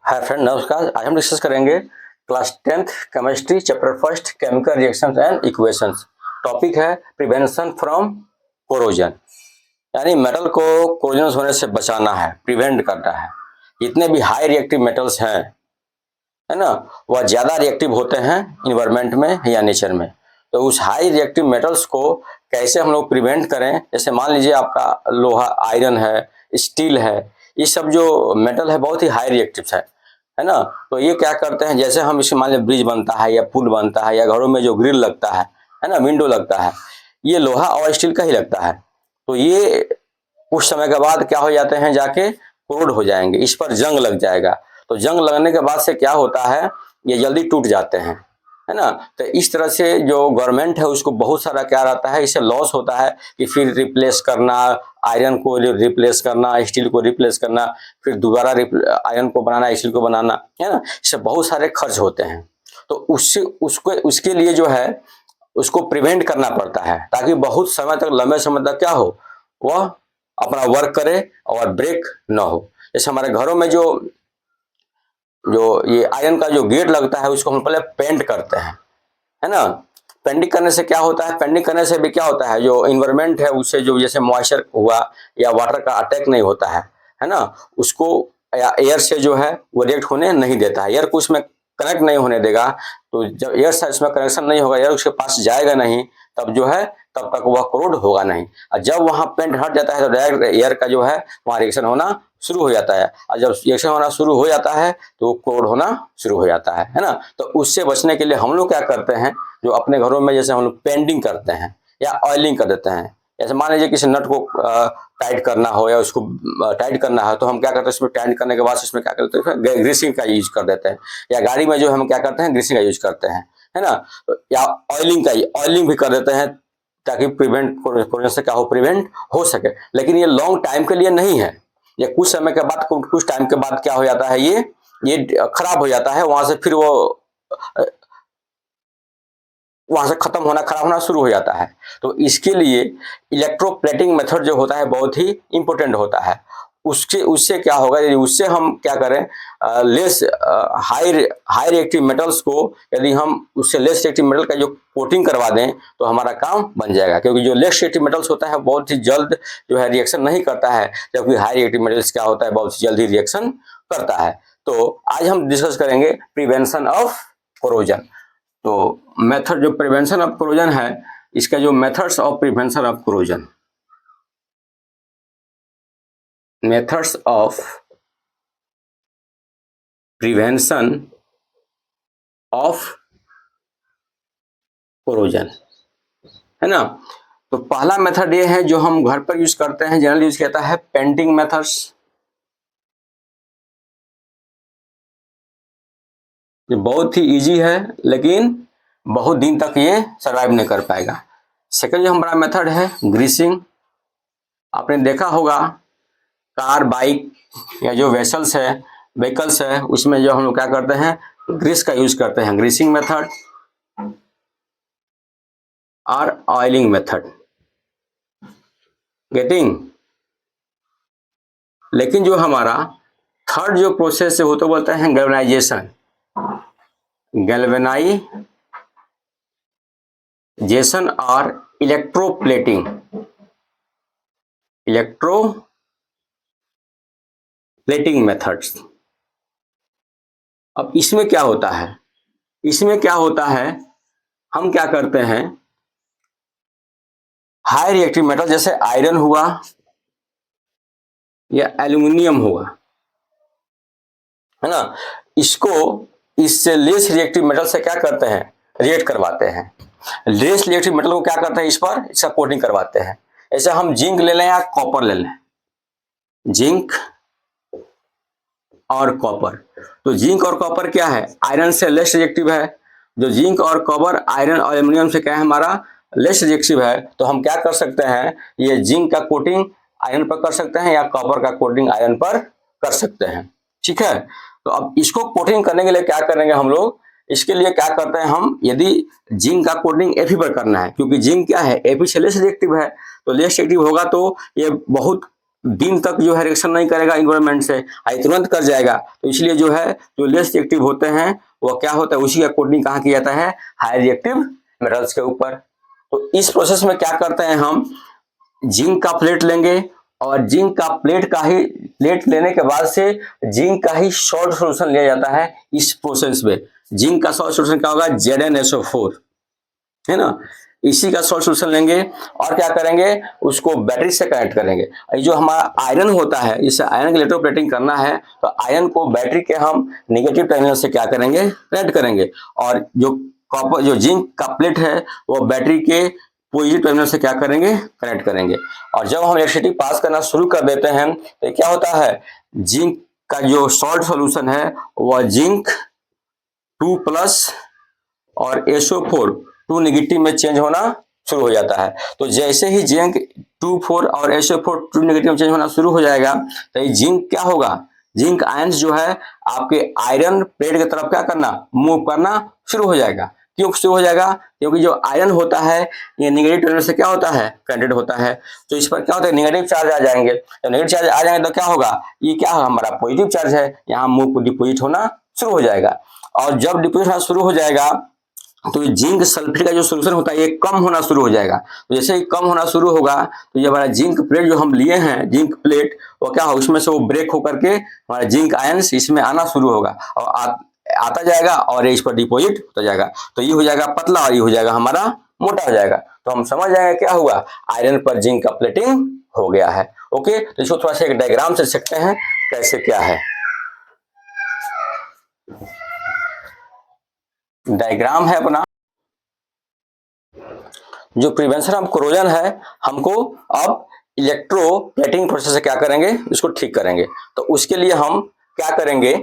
Hi friend, नमस्कार। आज हम डिस्कस करेंगे class 10th chemistry chapter first chemical reactions and equations. Topic है प्रिवेंशन फ्रॉम कोरोजन, यानी मेटल को कोरोजन होने से बचाना है, प्रिवेंट करना है। जितने भी हाई रिएक्टिव मेटल्स हैं, है ना, वह ज़्यादा रिएक्टिव होते हैं इन्वायरमेंट में या नेचर में। तो उस हाई रिएक्टिव मेटल्स को कैसे हम लोग प्रिवेंट करें। जैसे मान लीजिए आपका लोहा, आयरन है, स्टील है, ये सब जो मेटल है बहुत ही हाई रिएक्टिव है ना। तो ये क्या करते हैं, जैसे हम इसे मान लीजिए ब्रिज बनता है या पुल बनता है या घरों में जो ग्रिल लगता है ना, विंडो लगता है, ये लोहा और स्टील का ही लगता है। तो ये कुछ समय के बाद क्या हो जाते हैं, जाके कोरोड हो जाएंगे, इस पर जंग लग जाएगा। तो जंग लगने के बाद से क्या होता है, ये जल्दी टूट जाते हैं, है ना। तो इस तरह से जो गवर्नमेंट है उसको बहुत सारा क्या रहता है, इससे लॉस होता है कि फिर रिप्लेस करना, आयरन को रिप्लेस करना, स्टील को रिप्लेस करना, फिर दोबारा आयरन को बनाना, स्टील को बनाना, है ना। इससे बहुत सारे खर्च होते हैं। तो उसके लिए जो है उसको प्रिवेंट करना पड़ता है, ताकि बहुत समय तक, लंबे समय तक क्या हो, वह अपना वर्क करे और ब्रेक ना हो। जैसे हमारे घरों में जो जो ये आयरन का जो गेट लगता है उसको हम पहले पेंट करते हैं, है ना। पेंटिंग करने से क्या होता है, पेंटिंग करने से भी क्या होता है, जो इन्वायरमेंट है उससे जो जैसे मॉइस्चर हुआ या वाटर का अटैक नहीं होता है ना, उसको या एयर से जो है वो रिएक्ट होने नहीं देता है, एयर को उसमें कनेक्ट नहीं होने देगा। तो जब एयर से इसमें कनेक्शन नहीं होगा, एयर उसके पास जाएगा नहीं, तब जो है तब तक वह कोरोड होगा नहीं। और जब वहाँ पेंट हट जाता है तो डायरेक्ट एयर का जो है वहाँ रिएक्शन होना शुरू हो जाता है, और जब रिएक्शन होना शुरू हो जाता है तो कोरोड होना शुरू हो जाता है ना। तो उससे बचने के लिए हम लोग क्या करते हैं, जो अपने घरों में जैसे हम लोग पेंटिंग करते हैं या ऑयलिंग कर देते हैं। जैसे मान लीजिए किसी नट को टाइट करना हो या उसको टाइट करना है, तो हम क्या करते हैं, इसमें टाइट करने के बाद इसमें क्या करते हैं, ग्रीसिंग का यूज कर देते हैं। या गाड़ी में जो हम क्या करते हैं, ग्रीसिंग का यूज करते हैं, है ना। या ऑयलिंग भी कर देते हैं, ताकि प्रिवेंट कोरोजन से क्या हो, प्रिवेंट हो सके। लेकिन ये लॉन्ग टाइम के लिए नहीं है, ये कुछ समय के बाद, कुछ टाइम के बाद क्या हो जाता है, ये खराब हो जाता है, वहां से फिर वो वहां से खत्म होना, खराब होना शुरू हो जाता है। तो इसके लिए इलेक्ट्रोप्लेटिंग मेथड जो होता है बहुत ही इंपॉर्टेंट होता है। उससे क्या होगा, यदि उससे हम क्या करें, less high high reactive metals को, यदि हम उससे लेस रिएक्टिव मेटल का जो कोटिंग करवा दें तो हमारा काम बन जाएगा। क्योंकि जो लेस रिएक्टिव मेटल्स होता है बहुत ही जल्द जो है रिएक्शन नहीं करता है, जबकि हाई रिएक्टिव मेटल्स क्या होता है, बहुत ही जल्दी रिएक्शन करता है। तो आज हम डिस्कस करेंगे प्रिवेंशन ऑफ कोरोजन। तो मेथड जो प्रिवेंशन ऑफ कोरोजन है, इसका जो methods of prevention of corrosion, methods of prevention of corrosion, है ना। तो पहला मेथड ये है जो हम घर पर यूज करते हैं, जनरल यूज किया है, पेंटिंग मेथड्स। ये बहुत ही इजी है, लेकिन बहुत दिन तक ये सर्वाइव नहीं कर पाएगा। सेकंड जो हमारा मेथड है ग्रीसिंग। आपने देखा होगा कार, बाइक या जो वेसल्स है, व्हीकल्स है, उसमें जो हम लोग क्या करते हैं, ग्रीस का यूज करते हैं, ग्रीसिंग मेथड और ऑयलिंग मेथड, गेटिंग। लेकिन जो हमारा थर्ड जो प्रोसेस है वो तो बोलते हैं गैल्वेनाइजेशन, गैल्वेनाइजेशन और इलेक्ट्रोप्लेटिंग, इलेक्ट्रोप्लेटिंग मेथड्स। अब इसमें क्या होता है, इसमें क्या होता है, हम क्या करते हैं, हाई रिएक्टिव मेटल जैसे आयरन हुआ या एल्यूमिनियम हुआ, है ना, इसको इससे लेस रिएक्टिव मेटल से क्या करते हैं, रिएक्ट करवाते हैं। लेस रिएक्टिव मेटल को क्या करते हैं, इस पर इसका कोटिंग करवाते हैं। ऐसे हम जिंक ले लें या कॉपर ले लें, जिंक और कॉपर। तो जिंक और कॉपर क्या है, आयरन से लेस रिएक्टिव है। जो जिंक और कॉपर आयरन और एल्यूमिनियम से क्या है, हमारा लेस रिएक्टिव है। तो हम क्या कर सकते हैं, ये जिंक का कोटिंग आयरन पर कर सकते हैं या कॉपर का कोटिंग आयरन पर कर सकते हैं, ठीक है। तो अब इसको कोटिंग करने के लिए क्या करेंगे हम लोग, इसके लिए क्या करते हैं हम, यदि जिंक का कोटिंग Fe पर करना है, क्योंकि जिंक क्या है, Fe से लेस रिएक्टिव है, तो लेस रिएक्टिव होगा तो ये बहुत दिन तक जो है रिएक्शन नहीं करेगा इन्वायरमेंट से, तुरंत कर जाएगा। तो इसलिए जो है जो लेस रिएक्टिव होते हैं वो क्या होता है, उसी का कोटिंग कहाँ किया जाता है, हाई रिएक्टिव मेटल्स के ऊपर। तो इस प्रोसेस में क्या करते हैं, हम जिंक का प्लेट लेंगे और जिंक का प्लेट लेने के बाद से जिंक का ही सॉल्ट सोल्यूशन लिया जाता है। इस प्रोसेस में जिंक का सॉल्ट सोल्यूशन क्या होगा, ZnSO4, है ना। इसी का सॉल्ट सोल्यूशन लेंगे और क्या करेंगे, उसको बैटरी से कनेक्ट करेंगे। जो हमारा आयरन होता है, इसे आयरन की इलेक्ट्रोप्लेटिंग करना है तो आयरन को बैटरी के हम नेगेटिव टर्मिनल से क्या करेंगे, कनेक्ट करेंगे। और जो कॉपर जो जिंक का प्लेट है वो बैटरी के पॉजिटिव टर्मिनल से क्या करेंगे, कनेक्ट करेंगे। और जब हम इलेक्ट्रिसिटी पास करना शुरू कर देते हैं तो क्या होता है, जिंक का जो सॉल्ट सॉल्यूशन है वह जिंक 2+ और SO4 2 नेगेटिव में चेंज होना शुरू हो जाता है। तो जैसे ही जिंक 2,4 और SO4 2 नेगेटिव में चेंज होना शुरू हो जाएगा तो ये जिंक क्या होगा, जिंक आयंस जो है आपके आयरन प्लेट की तरफ क्या करना, मूव करना शुरू हो जाएगा। क्यों शुरू हो जाएगा, क्योंकि जो आयरन होता है ये नेगेटिव टर्मिनल से क्या होता है, कनेक्टेड होता है। तो इस पर क्या होता है, नेगेटिव चार्ज आ जाएंगे। तो नेगेटिव चार्ज आ जाएंगे तो क्या होगा, ये क्या है, हमारा पॉजिटिव चार्ज है, यहाँ मूव डिपोजिट होना शुरू हो जाएगा। और जब डिपोजिट होना शुरू हो जाएगा तो जिंक सल्फेट का जो सोल्यूशन होता है ये कम होना शुरू हो जाएगा। तो जैसे ही कम होना शुरू होगा तो ये हमारा जिंक प्लेट जो हम लिए हैं, जिंक प्लेट, वो क्या हो, उसमें से वो ब्रेक होकर के हमारा जिंक आयंस इसमें आना शुरू होगा और आता जाएगा और इस पर डिपोजिट होता जाएगा। तो ये हो जाएगा पतला और ये हो जाएगा हमारा मोटा हो जाएगा। तो हम समझ जाएंगे क्या हुआ, आयरन पर जिंक का प्लेटिंग हो गया है। ओके, तो इसको थोड़ा सा एक डायग्राम से सकते हैं कैसे क्या है। डायग्राम है अपना, जो प्रिवेंशन ऑफ कोरोजन है, हमको अब इलेक्ट्रोप्लेटिंग प्रोसेस से क्या करेंगे, इसको ठीक करेंगे। तो उसके लिए हम क्या करेंगे,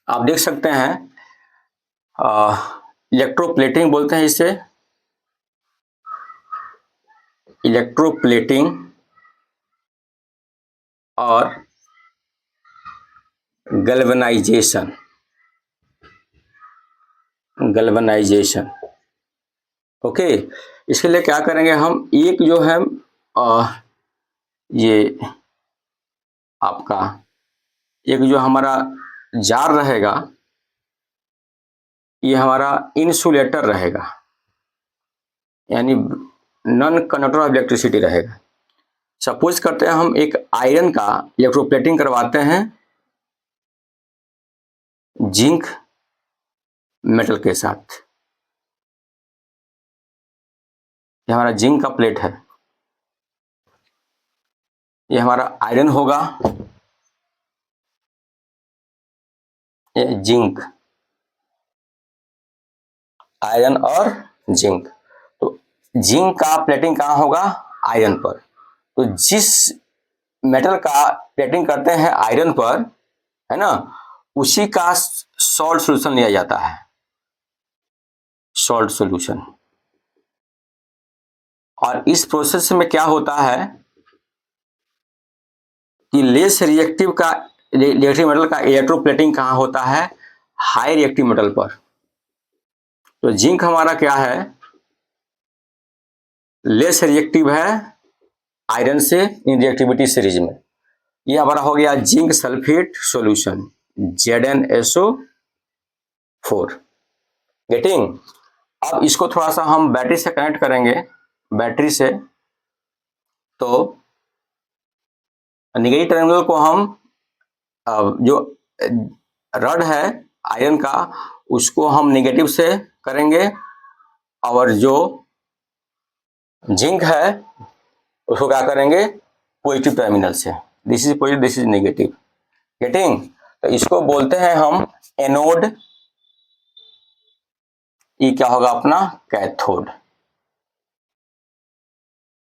आप देख सकते हैं इलेक्ट्रोप्लेटिंग बोलते हैं इसे, इलेक्ट्रोप्लेटिंग और गैल्वेनाइजेशन, गैल्वेनाइजेशन। ओके, इसके लिए क्या करेंगे हम, एक जो है ये आपका एक जो हमारा जार रहेगा ये हमारा इंसुलेटर रहेगा, यानी नॉन कंडक्टर ऑफ इलेक्ट्रिसिटी रहेगा। सपोज करते हैं हम एक आयरन का इलेक्ट्रोप्लेटिंग करवाते हैं जिंक मेटल के साथ। ये हमारा जिंक का प्लेट है, ये हमारा आयरन होगा, ये जिंक, आयरन और जिंक। तो जिंक का प्लेटिंग कहाँ होगा, आयरन पर। तो जिस मेटल का प्लेटिंग करते हैं आयरन पर, है ना, उसी का सॉल्ट सॉल्यूशन लिया जाता है, सॉल्ट सॉल्यूशन। और इस प्रोसेस में क्या होता है कि लेस रिएक्टिव मेटल का इलेक्ट्रोप्लेटिंग कहाँ होता है, हाई रिएक्टिव मेटल पर। तो जिंक हमारा क्या है, लेस रिएक्टिव है आयरन से इन रिएक्टिविटी सीरीज में। ये हमारा हो गया zinc sulphate solution, ZnSO4। Getting. अब इसको थोड़ा सा हम बैटरी से कनेक्ट करेंगे, बैटरी से। तो नेगेटिव टर्मिनल को हम जो रड है आयरन का उसको हम नेगेटिव से करेंगे और जो जिंक है उसको क्या करेंगे, पॉजिटिव टर्मिनल से। This is positive, this is negative. Getting. तो इसको बोलते हैं हम एनोड, ये क्या होगा अपना कैथोड।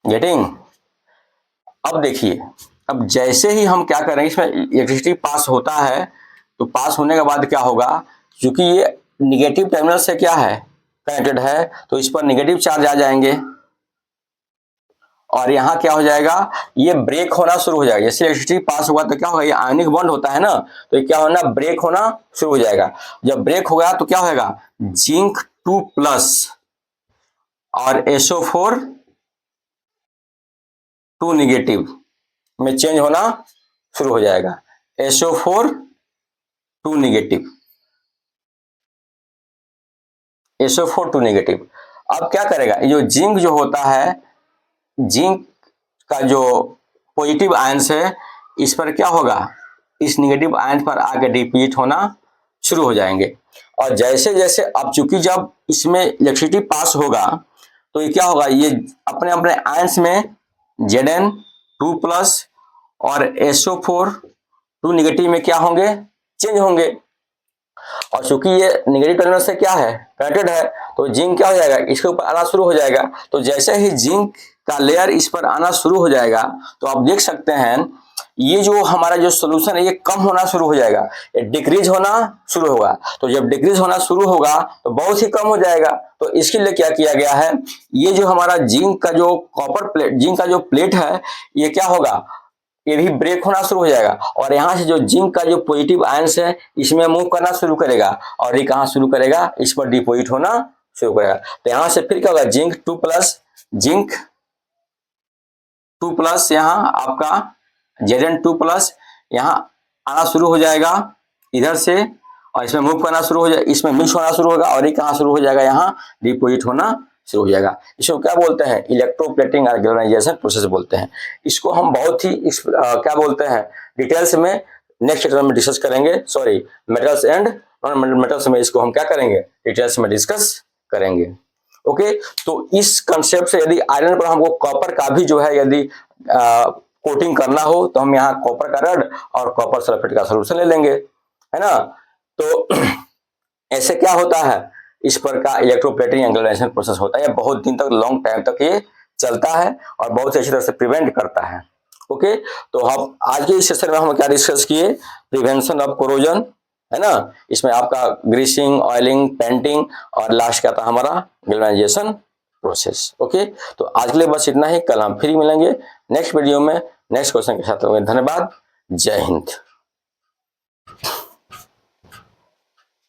गेटिंग। अब देखिए, अब जैसे ही हम क्या करेंगे, इसमें इलेक्ट्रिसिटी पास होता है तो पास होने के बाद क्या होगा, क्योंकि ये निगेटिव टर्मिनल से क्या है, कनेक्टेड है, तो इस पर निगेटिव चार्ज आ जाएंगे और यहाँ क्या हो जाएगा, ये ब्रेक होना शुरू हो जाएगा। जैसे इलेक्ट्रिसिटी पास होगा तो क्या होगा, ये आयनिक बॉन्ड होता है ना, तो ये क्या होना, ब्रेक होना शुरू हो जाएगा। जब ब्रेक होगा तो क्या होगा, जिंक 2+ और SO4 2 नेगेटिव, में चेंज होना शुरू हो जाएगा। SO4 2 negative, SO4 2 negative. अब क्या करेगा, ये जो जिंक जो होता है, जिंक का जो पॉजिटिव आयंस है इस पर क्या होगा, इस नेगेटिव आयंस पर आके डिप्लीट होना शुरू हो जाएंगे। और जैसे जैसे अब चूंकि जब इसमें इलेक्ट्रिसिटी पास होगा तो ये क्या होगा, ये अपने अपने आयंस में Zn2 प्लस और SO4 2 नेगेटिव में क्या होंगे, चेंज होंगे। और चूंकि ये नेगेटिव टर्मिनल से क्या है, कनेक्टेड है, तो जिंक क्या हो जाएगा, इसके ऊपर आना शुरू हो जाएगा। तो जैसे ही जिंक का लेयर इस पर आना शुरू हो जाएगा तो आप देख सकते हैं ये जो हमारा जो सोल्यूशन है ये कम होना शुरू हो जाएगा, ये डिक्रीज होना शुरू होगा। तो जब डिक्रीज होना शुरू होगा तो बहुत ही कम हो जाएगा। तो इसके लिए क्या किया गया है, ये जो हमारा जिंक का जो कॉपर प्लेट, जिंक का जो प्लेट है ये क्या होगा, ये भी ब्रेक होना शुरू हो जाएगा। और यहाँ से जो जिंक का जो पॉजिटिव आयंस है इसमें मूव करना शुरू करेगा और ये कहाँ शुरू करेगा, इस पर डिपोजिट होना शुरू करेगा। तो यहाँ से फिर क्या होगा, जिंक 2 प्लस यहाँ आपका Zn2 प्लस यहाँ आना शुरू हो जाएगा इधर से, और इसमें मूव करना शुरू हो जाएगा, इसमें मिक्स होना शुरू होगा और ये कहाँ शुरू हो जाएगा, यहाँ डिपोजिट होना शुरू हो जाएगा। इसको क्या बोलते हैं, इलेक्ट्रोप्लेटिंग और गैल्वेनाइजेशन प्रोसेस बोलते हैं। इसको हम बहुत ही क्या बोलते हैं, डिटेल्स में नेक्स्ट चैप्टर में डिस्कस करेंगे। Sorry, metals and non metals में इसको हम क्या करेंगे, डिटेल्स में डिस्कस करेंगे। ओके, तो इस कंसेप्ट से यदि आयरन पर हमको कॉपर का भी जो है यदि कोटिंग करना हो तो हम यहाँ कॉपर का रड और कॉपर सल्फेट का सोल्यूशन ले लेंगे, है ना। तो ऐसे क्या होता है, इस पर का इलेक्ट्रोप्लेटिंग एंड गैल्वेनाइजेशन प्रोसेस होता है। बहुत दिन तक, लॉन्ग टाइम तक ये चलता है और बहुत अच्छी तरह से प्रिवेंट करता है। ओके, तो हम आज के इस सेशन में हम क्या डिस्कस किए, प्रिवेंशन ऑफ कोरोजन, है ना। इसमें आपका ग्रीसिंग, ऑयलिंग, पेंटिंग और लास्ट क्या था हमारा, गैल्वेनाइजेशन प्रोसेस। ओके, तो आज के लिए बस इतना ही। कल हम फिर मिलेंगे नेक्स्ट वीडियो में नेक्स्ट क्वेश्चन के साथ। धन्यवाद, जय हिंद।